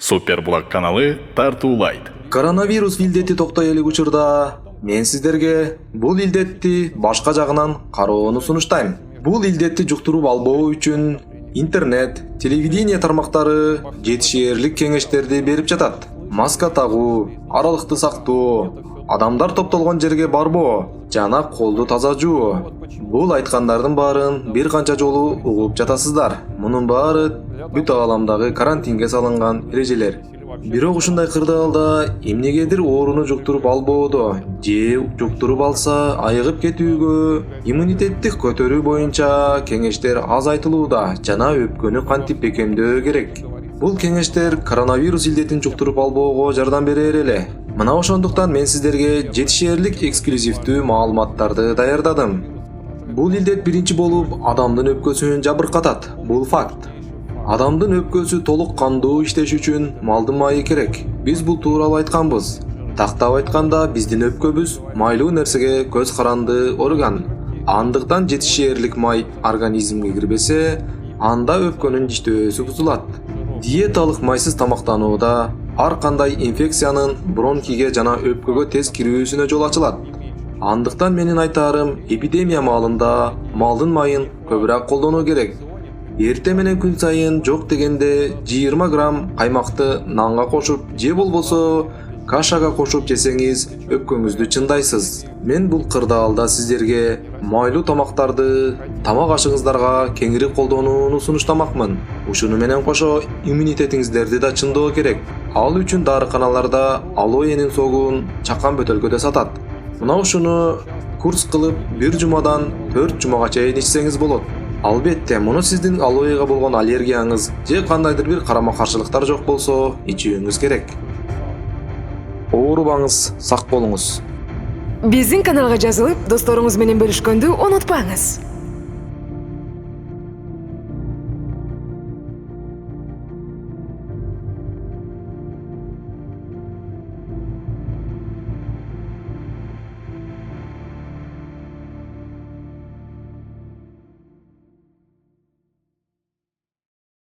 Суперблог каналы тартуулайт. Коронавирус илдети токтой элек учурда мен сиздерге бул илдетти башка жагынан кароону сунуштайм. Бул илдетти жуктуруп албоо үчүн интернет, телевидение тармактары жетишээрлик кеңештерди берип жатат. Маска тагуу, аралыкты сактоо, адамдар топтолгон жерге барбоо жана колду таза жуу. Бул айткандардын баарын бир канча жолу угуп жатасыздар. Мунун баары бүт ааламдагы карантинге салынган эрежелер. Бирок ушундай кырдаалда эмнегедир ооруну жуктуруп албоодо же жуктуруп алса айыгып кетүүгө иммунитеттик көтөрүү боюнча кеңештер аз айтылууда жана өпкөнү кантип бекемдөө керек. Бул кеңештер коронавирус илдетин жуктуруп албоого жардам берер эле. Мына ошондуктан мен сиздерге жетишээрлик эксклюзивдүү маалыматтарды даярдадым. Бул илдет биринчи болуп адамдын өпкөсүн жабыркатат. Бул факт. Адамдын өпкөсү толук кандуу иштеш үчүн малдын майы керек. Биз бул тууралуу айтканбыз. Тактап айтканда биздин өпкөбүз майлуу нерсеге көз каранды орган. Андыктан жетишээрлик май организмге кирбесе, анда өпкөнүн иштөөсү бузулат. Диеталык майсыз тамактанууда ар кандай инфекциянын бронхиге жана өпкөгө тез кирүүсүнө жол ачылат. Андыктан менин айтарым, эпидемия маалында малдын майын көбүрөөк колдонуу керек. Эрте менен күн сайын жок дегенде 20 грамм каймакты нанга кошуп же болбосо кашага кошуп жесеңиз өпкөңүздү чындайсыз. Мен бул кырдаалда сиздерге майлуу тамактарды тамак ашыңыздарга кеңири колдонууну сунуштамакмын. Ушуну менен кошо иммунитетиңиздерди да чындоо керек. Ал үчүн дарыканаларда алоэнин согун чакан бөтөлкөдө сатат. Мына ушуну курс кылып 1 жумадан 4 жумага чейин ичсеңиз болот. Албетте, муну сиздин алоэга болгон аллергияңыз же кандайдыр бир карама-каршылыктар жок болсо ичүүңүз керек. Оорубаңыз, сак болуңуз. Биздин каналга жазылып, досторуңуз менен бөлүшкөндү унутпаңыз.